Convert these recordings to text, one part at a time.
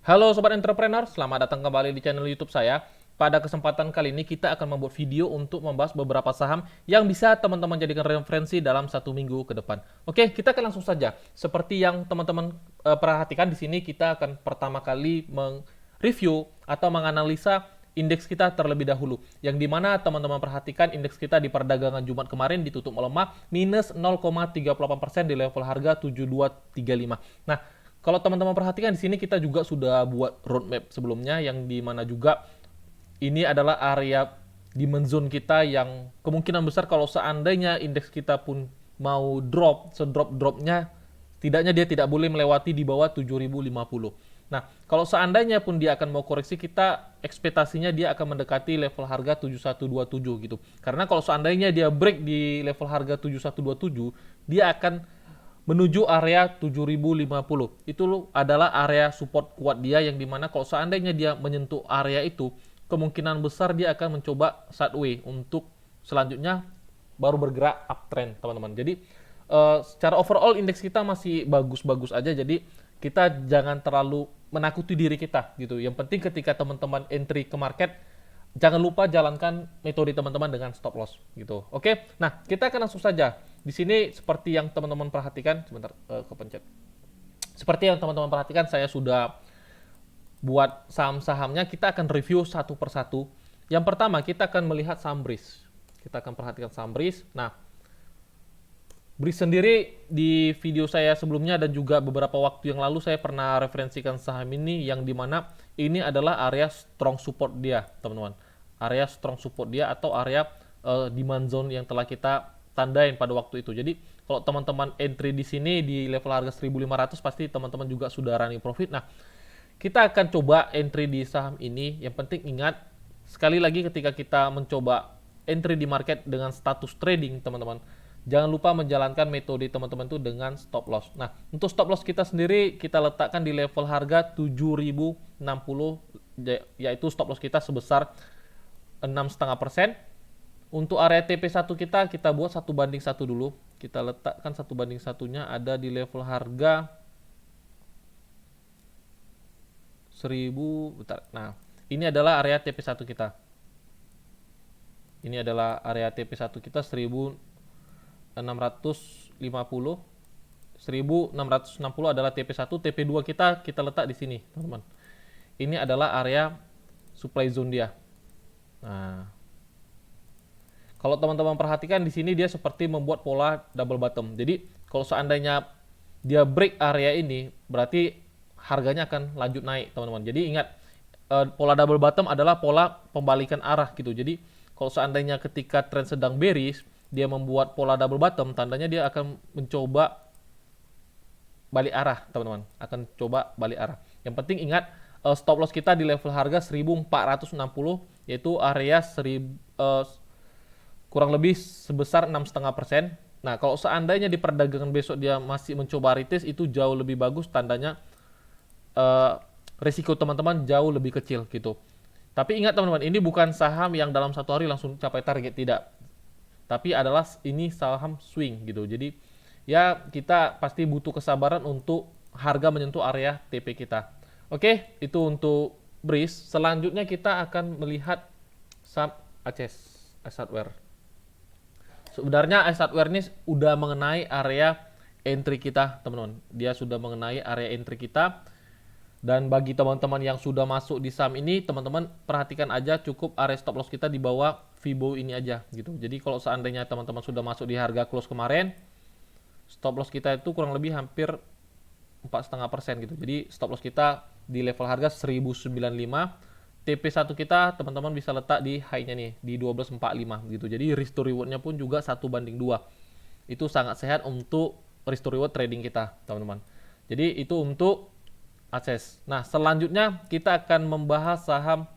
Halo Sobat Entrepreneur, selamat datang kembali di channel YouTube saya. Pada kesempatan kali ini kita akan membuat video untuk membahas beberapa saham yang bisa teman-teman jadikan referensi dalam 1 minggu ke depan. Oke, kita akan langsung saja. Seperti yang teman-teman perhatikan di sini, kita akan pertama kali review atau menganalisa indeks kita terlebih dahulu. Yang dimana teman-teman perhatikan indeks kita di perdagangan Jumat kemarin ditutup melemah minus 0,38% di level harga 7235. Nah, kalau teman-teman perhatikan di sini kita juga sudah buat roadmap sebelumnya yang dimana juga ini adalah area demand zone kita yang kemungkinan besar kalau seandainya indeks kita pun mau drop, sedrop-dropnya tidaknya dia tidak boleh melewati di bawah 7050. Nah, kalau seandainya pun dia akan mau koreksi, kita ekspektasinya dia akan mendekati level harga 7127 gitu. Karena kalau seandainya dia break di level harga 7127, dia akan menuju area 7050. Itu adalah area support kuat dia yang dimana kalau seandainya dia menyentuh area itu, kemungkinan besar dia akan mencoba sideways untuk selanjutnya baru bergerak uptrend, teman-teman. Jadi secara overall indeks kita masih bagus-bagus aja, jadi kita jangan terlalu menakuti diri kita gitu. Yang penting ketika teman-teman entry ke market, jangan lupa jalankan metode teman-teman dengan stop loss gitu. Oke. Nah, kita akan langsung saja. Di sini seperti yang teman-teman perhatikan, sebentar kepencet. Seperti yang teman-teman perhatikan, saya sudah buat saham-sahamnya. Kita akan review satu persatu. Yang pertama, kita akan melihat saham BRIS. Kita akan perhatikan saham BRIS. Nah, BRIS sendiri di video saya sebelumnya dan juga beberapa waktu yang lalu saya pernah referensikan saham ini yang dimana ini adalah area strong support dia, teman-teman. Area strong support dia atau area demand zone yang telah kita tandain pada waktu itu. Jadi kalau teman-teman entry di sini di level harga 1.500 pasti teman-teman juga sudah running profit. Nah, kita akan coba entry di saham ini. Yang penting ingat, sekali lagi ketika kita mencoba entry di market dengan status trading, teman-teman, jangan lupa menjalankan metode teman-teman itu dengan stop loss. Nah, untuk stop loss kita sendiri kita letakkan di level harga 7060, yaitu stop loss kita sebesar 6,5%. Untuk area TP1 kita buat 1:1 dulu. Kita letakkan 1:1-nya ada di level harga 1000. Bentar. Nah, ini adalah area TP1 kita. Ini adalah area TP1 kita 1650. 1660 adalah TP1, TP2 kita letak di sini, teman-teman. Ini adalah area supply zone dia. Nah, kalau teman-teman perhatikan di sini dia seperti membuat pola double bottom. Jadi kalau seandainya dia break area ini, berarti harganya akan lanjut naik, teman-teman. Jadi ingat, pola double bottom adalah pola pembalikan arah gitu. Jadi kalau seandainya ketika tren sedang bearish, dia membuat pola double bottom, tandanya dia akan mencoba balik arah, teman-teman. Akan coba balik arah. Yang penting ingat, stop loss kita di level harga 1460, yaitu area kurang lebih sebesar 6,5%. Nah, kalau seandainya di perdagangan besok dia masih mencoba retest, itu jauh lebih bagus, tandanya risiko teman-teman jauh lebih kecil gitu. Tapi ingat teman-teman, ini bukan saham yang dalam satu hari langsung capai target, tidak. Tapi adalah ini saham swing gitu. Jadi ya kita pasti butuh kesabaran untuk harga menyentuh area TP kita. Oke, itu untuk BRIS. Selanjutnya kita akan melihat saham ACES, Hardware. Sebenarnya Ice Hardware ini udah mengenai area entry kita, teman-teman. Dia sudah mengenai area entry kita. Dan bagi teman-teman yang sudah masuk di saham ini, teman-teman perhatikan aja cukup area stop loss kita di bawah Fibo ini aja gitu. Jadi kalau seandainya teman-teman sudah masuk di harga close kemarin, stop loss kita itu kurang lebih hampir 4,5% gitu. Jadi stop loss kita di level harga 1095. TP1 kita teman-teman bisa letak di high-nya nih di 1245 gitu. Jadi risk to reward-nya pun juga 1:2. Itu sangat sehat untuk risk to reward trading kita, teman-teman. Jadi itu untuk ACES. Nah, selanjutnya kita akan membahas saham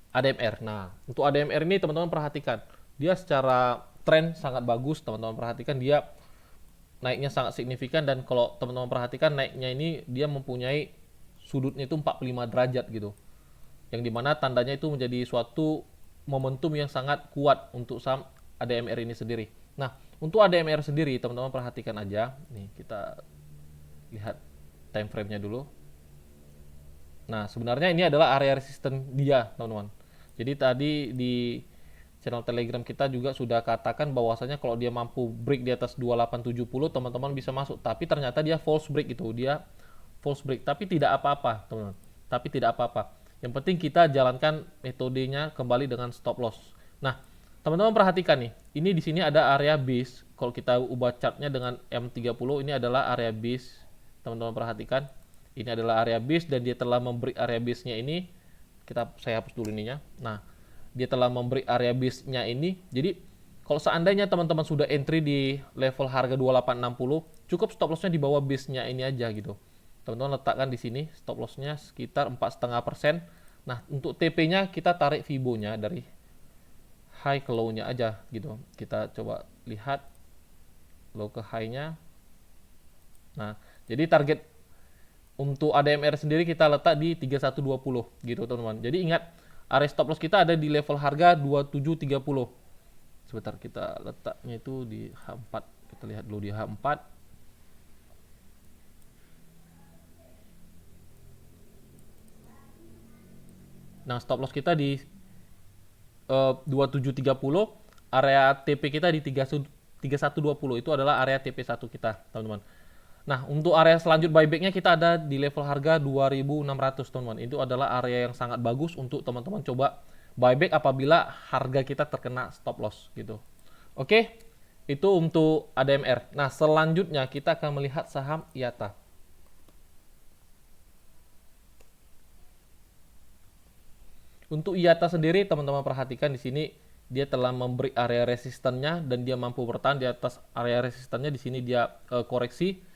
ADMR. Nah, untuk ADMR ini teman-teman perhatikan, dia secara tren sangat bagus, teman-teman perhatikan dia naiknya sangat signifikan, dan kalau teman-teman perhatikan naiknya ini dia mempunyai sudutnya itu 45 derajat gitu. Yang dimana tandanya itu menjadi suatu momentum yang sangat kuat untuk saham ADMR ini sendiri. Nah, untuk ADMR sendiri teman-teman perhatikan aja. Nih kita lihat time frame-nya dulu. Nah, sebenarnya ini adalah area resisten dia, teman-teman. Jadi tadi di channel Telegram kita juga sudah katakan bahwasanya kalau dia mampu break di atas 2870, teman-teman bisa masuk. Tapi ternyata dia false break itu, dia false break. Tapi tidak apa-apa, teman-teman. Tapi tidak apa-apa. Yang penting kita jalankan metodenya kembali dengan stop loss. Nah, teman-teman perhatikan nih. Ini di sini ada area base. Kalau kita ubah chartnya dengan M30, ini adalah area base. Teman-teman perhatikan. Ini adalah area base dan dia telah memberi area base-nya ini. Saya hapus dulu ininya. Nah, dia telah memberi area base-nya ini. Jadi kalau seandainya teman-teman sudah entry di level harga 2860, cukup stop loss-nya di bawah base-nya ini aja gitu. Teman-teman letakkan di sini stop loss-nya sekitar 4,5%. Nah, untuk TP-nya kita tarik Fibo-nya dari high ke low-nya aja gitu. Kita coba lihat low ke high-nya. Nah, jadi target untuk ADMR sendiri kita letak di 3120 gitu teman-teman. Jadi ingat area stop loss kita ada di level harga 2730. Sebentar kita letaknya itu di H4. Kita lihat dulu di H4. Nah, stop loss kita di 2730, area TP kita di 3120. Itu adalah area TP1 kita, teman-teman. Nah, untuk area selanjut buybacknya kita ada di level harga 2600, teman-teman. Itu adalah area yang sangat bagus untuk teman-teman coba buyback apabila harga kita terkena stop loss gitu. Oke, itu untuk ADMR. Nah, selanjutnya kita akan melihat saham IATA. Untuk IATA sendiri, teman-teman perhatikan di sini dia telah memberi area resistennya dan dia mampu bertahan di atas area resistennya. Di sini dia koreksi.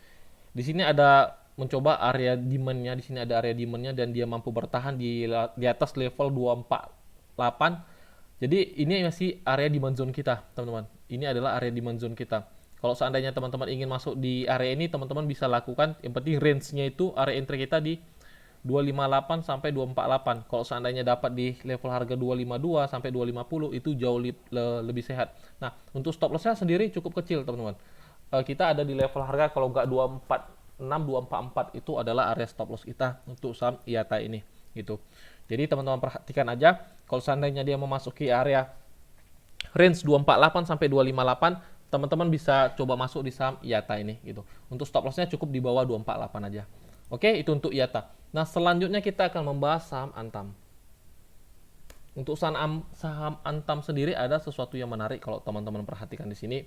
Di sini ada mencoba area demand-nya, di sini ada area demand-nya dan dia mampu bertahan di atas level 248. Jadi ini masih area demand zone kita, teman-teman. Ini adalah area demand zone kita. Kalau seandainya teman-teman ingin masuk di area ini, teman-teman bisa lakukan. Yang penting range-nya itu area entry kita di 258 sampai 248. Kalau seandainya dapat di level harga 252 sampai 250 itu jauh lebih sehat. Nah, untuk stop loss-nya sendiri cukup kecil, teman-teman. Kita ada di level harga kalau nggak 246, 244 itu adalah area stop loss kita untuk saham IATA ini gitu. Jadi teman-teman perhatikan aja kalau seandainya dia memasuki area range 248 sampai 258, teman-teman bisa coba masuk di saham IATA ini gitu. Untuk stop loss-nya cukup di bawah 248 aja. Oke, itu untuk IATA. Nah, selanjutnya kita akan membahas saham Antam. Untuk saham Antam sendiri ada sesuatu yang menarik kalau teman-teman perhatikan di sini.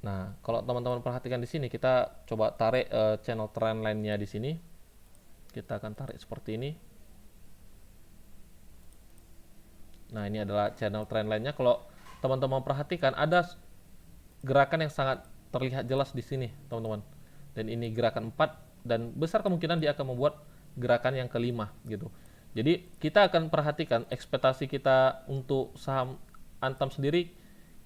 Nah, kalau teman-teman perhatikan di sini, kita coba tarik channel trendline-nya di sini. Kita akan tarik seperti ini. Nah, ini adalah channel trendline-nya. Kalau teman-teman perhatikan, ada gerakan yang sangat terlihat jelas di sini, teman-teman. Dan ini gerakan 4, dan besar kemungkinan dia akan membuat gerakan yang kelima, gitu. Jadi, kita akan perhatikan ekspektasi kita untuk saham Antam sendiri.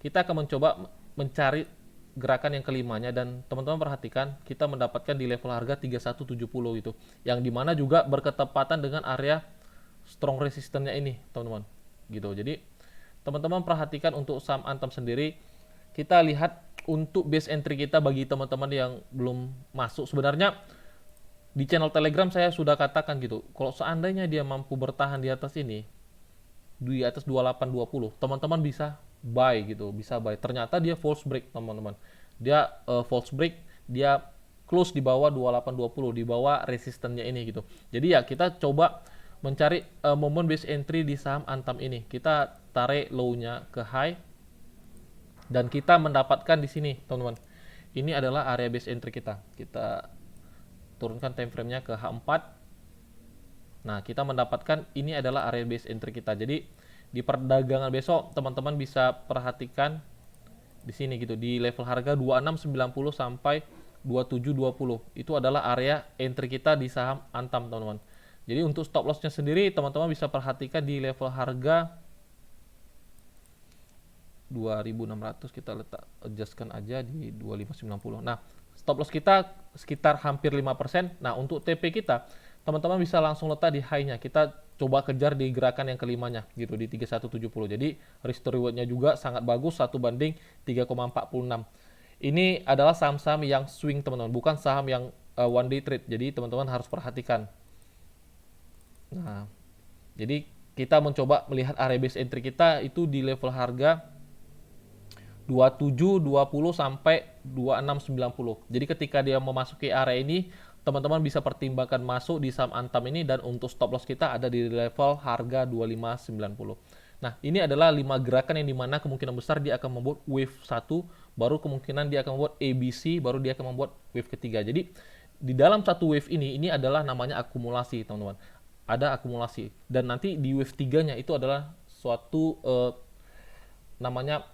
Kita akan mencoba mencari gerakan yang kelimanya dan teman-teman perhatikan kita mendapatkan di level harga 3170 itu yang dimana juga berketepatan dengan area strong resistance-nya ini, teman-teman gitu. Jadi teman-teman perhatikan untuk saham Antam sendiri, kita lihat untuk base entry kita bagi teman-teman yang belum masuk. Sebenarnya di channel Telegram saya sudah katakan gitu, kalau seandainya dia mampu bertahan di atas ini, di atas 2820, teman-teman bisa buy gitu, bisa buy. Ternyata dia false break, teman-teman. Dia false break, dia close di bawah 2820, di bawah resistennya ini gitu. Jadi ya kita coba mencari momen base entry di saham Antam ini. Kita tarik low-nya ke high dan kita mendapatkan di sini, teman-teman. Ini adalah area base entry kita. Kita turunkan time frame-nya ke H4. Nah, kita mendapatkan ini adalah area base entry kita. Jadi di perdagangan besok teman-teman bisa perhatikan di sini gitu, di level harga 2690 sampai 2720. Itu adalah area entry kita di saham Antam, teman-teman. Jadi untuk stop loss-nya sendiri teman-teman bisa perhatikan di level harga 2600, kita letak adjustkan aja di 2590. Nah, stop loss kita sekitar hampir 5%. Nah, untuk TP kita teman-teman bisa langsung letak di high-nya. Kita coba kejar di gerakan yang kelimanya gitu di 3170. Jadi risk to reward-nya juga sangat bagus, 1:3,46. Ini adalah saham-saham yang swing, teman-teman, bukan saham yang one day trade. Jadi teman-teman harus perhatikan. Nah, jadi kita mencoba melihat area base entry kita itu di level harga 2720 sampai 2690. Jadi ketika dia memasuki area ini, teman-teman bisa pertimbangkan masuk di saham Antam ini, dan untuk stop loss kita ada di level harga 2590. Nah, ini adalah 5 gerakan yang dimana kemungkinan besar dia akan membuat wave 1, baru kemungkinan dia akan membuat ABC, baru dia akan membuat wave ketiga. Jadi di dalam satu wave ini adalah namanya akumulasi, teman-teman. Ada akumulasi, dan nanti di wave 3-nya itu adalah suatu namanya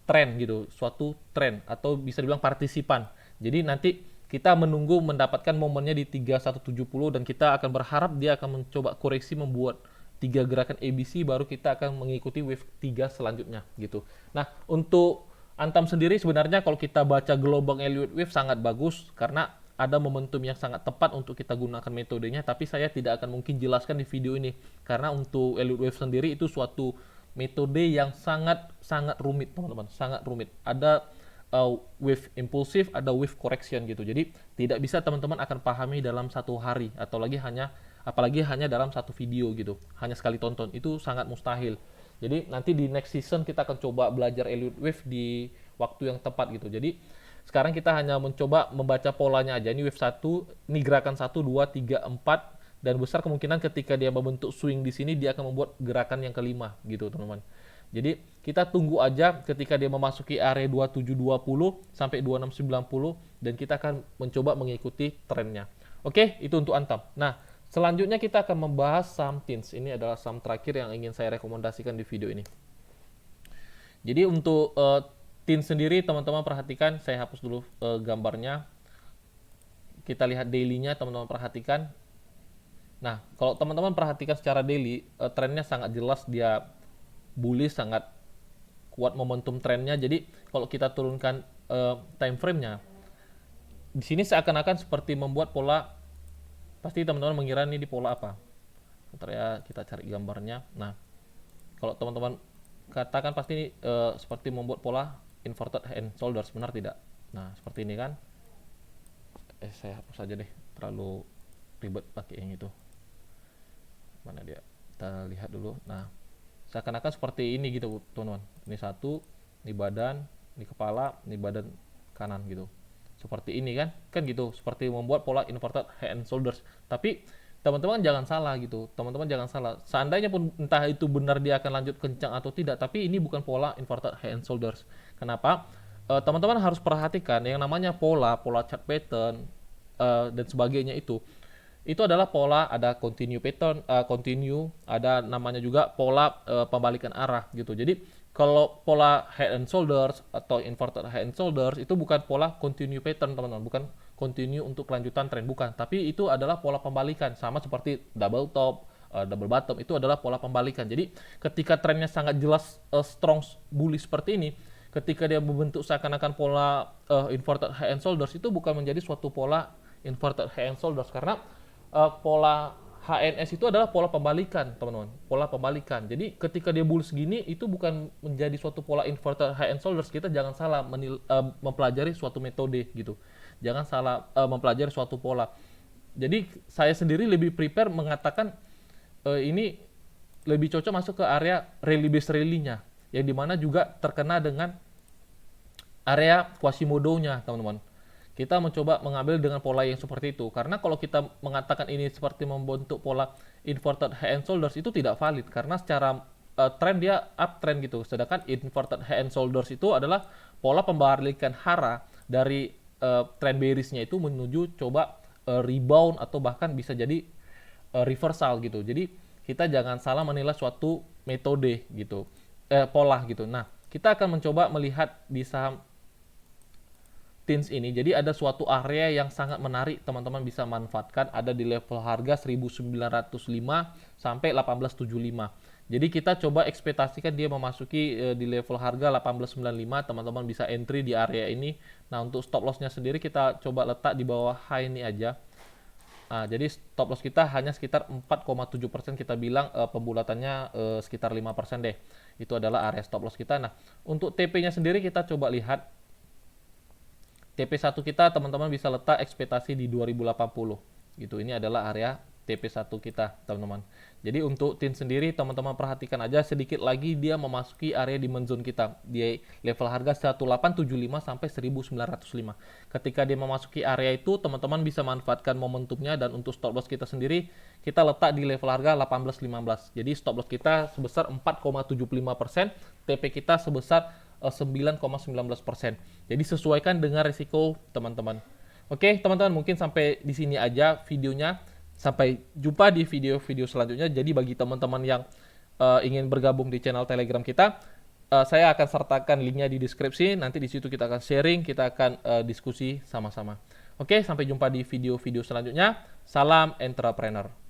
tren gitu, suatu tren atau bisa dibilang partisipan. Jadi nanti kita menunggu mendapatkan momennya di 3170, dan kita akan berharap dia akan mencoba koreksi membuat 3 gerakan ABC, baru kita akan mengikuti wave 3 selanjutnya gitu. Nah, untuk Antam sendiri sebenarnya kalau kita baca gelombang Elliott Wave sangat bagus karena ada momentum yang sangat tepat untuk kita gunakan metodenya, tapi saya tidak akan mungkin jelaskan di video ini karena untuk Elliott Wave sendiri itu suatu metode yang sangat sangat rumit, teman-teman, sangat rumit. Ada wave impulsif, ada wave correction gitu. Jadi tidak bisa teman-teman akan pahami dalam satu hari, atau apalagi hanya dalam satu video gitu, hanya sekali tonton, itu sangat mustahil. Jadi nanti di next season kita akan coba belajar Elliott Wave di waktu yang tepat gitu. Jadi sekarang kita hanya mencoba membaca polanya aja. Ini wave 1, ini gerakan 1, 2, 3, 4, dan besar kemungkinan ketika dia membentuk swing di sini dia akan membuat gerakan yang kelima gitu, teman-teman. Jadi kita tunggu aja ketika dia memasuki area 2720 sampai 2690, dan kita akan mencoba mengikuti trennya. Oke, itu untuk Antam. Nah, selanjutnya kita akan membahas saham TINS. Ini adalah saham terakhir yang ingin saya rekomendasikan di video ini. Jadi untuk TINS sendiri, teman-teman perhatikan, saya hapus dulu gambarnya. Kita lihat daily-nya, teman-teman perhatikan. Nah, kalau teman-teman perhatikan secara daily, trennya sangat jelas, dia bullish, sangat kuat momentum trennya. Jadi kalau kita turunkan time frame-nya, di sini seakan-akan seperti membuat pola. Pasti teman-teman mengira ini di pola apa? Bentar ya, kita cari gambarnya. Nah, kalau teman-teman katakan pasti ini seperti membuat pola inverted head and shoulders, benar tidak? Nah, seperti ini kan? Saya hapus saja deh, terlalu ribet pakai yang itu. Mana dia? Kita lihat dulu. Nah, seakan-akan seperti ini gitu, teman-teman. Ini satu, ini badan, ini kepala, ini badan kanan gitu. Seperti ini kan gitu, seperti membuat pola inverted head and shoulders. Tapi teman-teman jangan salah gitu, teman-teman jangan salah. Seandainya pun entah itu benar dia akan lanjut kencang atau tidak, tapi ini bukan pola inverted head and shoulders. Kenapa? Teman-teman harus perhatikan yang namanya pola chart pattern dan sebagainya, itu adalah pola, ada continue pattern, ada namanya juga pola pembalikan arah gitu. Jadi kalau pola head and shoulders atau inverted head and shoulders itu bukan pola continue pattern, teman-teman, bukan continue untuk kelanjutan tren, bukan, tapi itu adalah pola pembalikan, sama seperti double top, double bottom, itu adalah pola pembalikan. Jadi ketika trennya sangat jelas strong bullish seperti ini, ketika dia membentuk seakan-akan pola inverted head and shoulders, itu bukan menjadi suatu pola inverted head and shoulders, karena pola HNS itu adalah pola pembalikan, teman-teman, pola pembalikan. Jadi ketika dia bullish segini, itu bukan menjadi suatu pola inverted head and shoulders. Kita jangan salah mempelajari suatu metode gitu, jangan salah mempelajari suatu pola. Jadi saya sendiri lebih prepare mengatakan ini lebih cocok masuk ke area rally base rally-nya, yang dimana juga terkena dengan area Quasimodo-nya, teman-teman. Kita mencoba mengambil dengan pola yang seperti itu, karena kalau kita mengatakan ini seperti membentuk pola inverted head and shoulders, itu tidak valid, karena secara trend dia uptrend gitu, sedangkan inverted head and shoulders itu adalah pola pembalikan hara dari trend bearish-nya itu menuju coba rebound atau bahkan bisa jadi reversal gitu. Jadi kita jangan salah menilai suatu metode gitu, pola gitu. Nah, kita akan mencoba melihat di saham TINS ini. Jadi ada suatu area yang sangat menarik, teman-teman bisa manfaatkan, ada di level harga 1905 sampai 1875. Jadi kita coba ekspektasikan dia memasuki di level harga 1895, teman-teman bisa entry di area ini. Nah, untuk stop loss-nya sendiri kita coba letak di bawah high ini aja. Nah, jadi stop loss kita hanya sekitar 4,7%, kita bilang pembulatannya sekitar 5% deh. Itu adalah area stop loss kita. Nah, untuk TP-nya sendiri kita coba lihat. TP1 kita, teman-teman bisa letak ekspektasi di 2080 gitu. Ini adalah area TP1 kita, teman-teman. Jadi untuk tin sendiri, teman-teman perhatikan aja, sedikit lagi dia memasuki area demand zone kita di level harga 1875 sampai 1905. Ketika dia memasuki area itu, teman-teman bisa manfaatkan momentumnya, dan untuk stop loss kita sendiri kita letak di level harga 1815. Jadi stop loss kita sebesar 4,75%, TP kita sebesar 9,19%. Jadi sesuaikan dengan risiko teman-teman. Oke, teman-teman, mungkin sampai di sini aja videonya. Sampai jumpa di video-video selanjutnya. Jadi bagi teman-teman yang ingin bergabung di channel Telegram kita, saya akan sertakan linknya di deskripsi. Nanti di situ kita akan sharing, kita akan diskusi sama-sama. Oke, sampai jumpa di video-video selanjutnya. Salam entrepreneur.